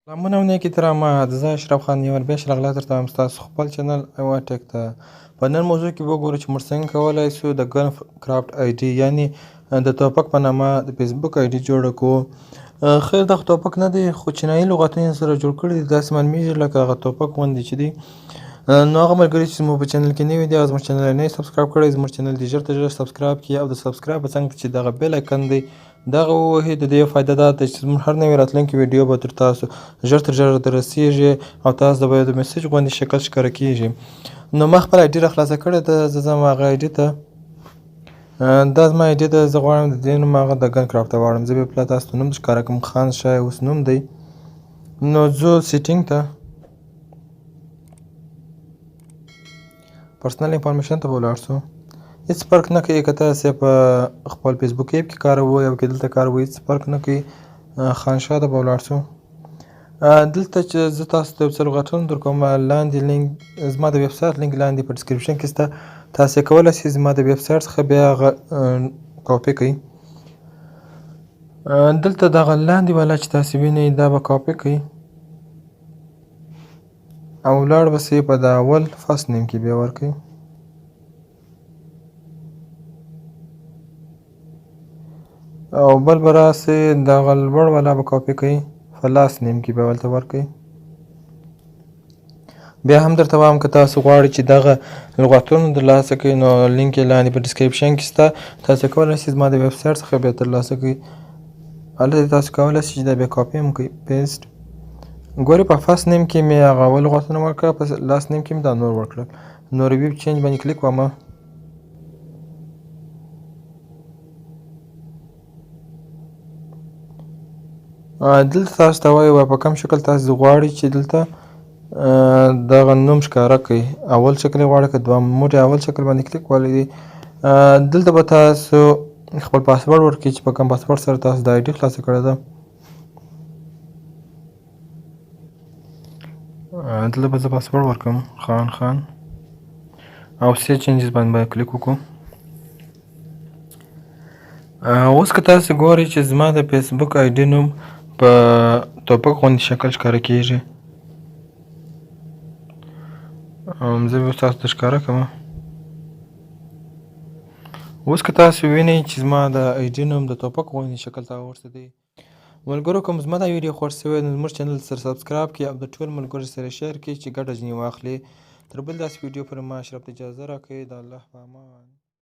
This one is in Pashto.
سلامونه او نیکې ترامات، زه اشرف خان یو وار بیا راغلی درته وایم ستاسو خپل چینل ایوا ټک ته. په نن موضوع کې به وګورو چې موږ څنګه کولی سو د ګن کرافټ آی ډي یعنې د توپک په نامه د فیسبوک آی ډي جوړه کړو. خیر دا خو توپک نه دی خو چینایي لغتونه یې سره جوړ کړي دي، داسې معلومیږي لکه هغه توپک غوندې چې دی. نو هغه ملګري چې زموږ په چینل کې نوي دي او زموږ چینل یې نه سبسکرایب کړی، زموږ چینل دې ژر تر ژره سبسکرایب کړي او د سبسکرایب په څنګ چې دغه بیل آیکن دی دغه ووهئ. د دې فایده دا ده چې زموږ هر نوی راتلونکي ویډیو به تر تاسو ژر تر ژره دررسیږي او تاسو ته به د میسج غوندې شکل ښکاره کیږي. نو ما خپله آی ډي راخلاصه کړې ده، زه ځم هغه آی ډي ته. دا زما آی ډي ده، زه غواړم د دې نوم هغه د ګن کرافټ ته واړم. زه بیا پله تاسو ته نوم ښکاره کړم، خان شاه اوس نوم دی. نو ځو سیټینګ ته، پرسنل انفارمیشن ته به ولاړ سو. هېڅ فرق نه کوي که تاسې په خپل فیسبوک ایپ کې کاروئ او که دلته کاروئ، هېڅ فرق نه کوي. خانشاه ته به ولاړ سو. دلته چې زه تاسو ته یو څه لغتونه درکوم، لاندې لینک زما د ویب سایټ لینک لاندې په ډسکرپشن کې شته، تاسې کولی شئ زما د ویب سایټ څخه بیا هغه کاپي کړئ. دلته دغه لاندې والا چې تاسې وینئ دا به کاپي کړئ او ولاړ به سئ په د اول فرست نیم کې بیا ورکړئ. او بل به راسئ دغه لوړ والا به کاپي کړئ، په لاست نیم کې به هلته ورکړئ. بیا هم درته وایم که تاسو غواړئ چې دغه لغتونه ترلاسه کړئ نو لینک یې لاندې په ډسکرپشن کې شته، تاسې کولی شئ زما د ویب سایټ څخه بیا ترلاسه کړئ. هلته تاسو کولی شئ چې دا بیا کاپي هم کړئ، پیسټ. ګورئ په فرست نیم کې مې هغه اول لغتونه ورکړه، په لاست نیم کې مې دا نور ورکړل. نو ریویو چینج باندې کلیک وهمه. دلته تاسو ته وایي په کوم شکل تاسو غواړئ چې دلته دغه نوم ښکاره کړئ. اول شکل یې غواړئ که دویم، موږ اول شکل باندې کلیک وهلی. دلته به تاسو خپل پاسورډ ورکړئ چې په کوم پاسورډ سره تاسو دا آی ډي خلاصه کړې ده. دلته به زه پاسورډ ورکړم خان او سیو چینجز باندې کلیک وکړو. اوس که تاسو ګورئ چې زما د فیسبوک آی ډي نوم په توپک غوندې شکل ښکاره کیږي. زه به تاسو ته ښکاره کړم. اوس که تاسو وینئ چې زما د آی ډي نوم د توپک غوندې شکل ته راوړستی دی. ملګرو کوم زما دا ویډیو خوښ شوی نو زموږ چینل سره سبسکرایب کړئ او د ټولو ملګرو سره شیر کړئ چې ګټه ځنې واخلي. تر بل داسې ویډیو پورې ما اشرف ته اجازه راکوئ. د الله په امان.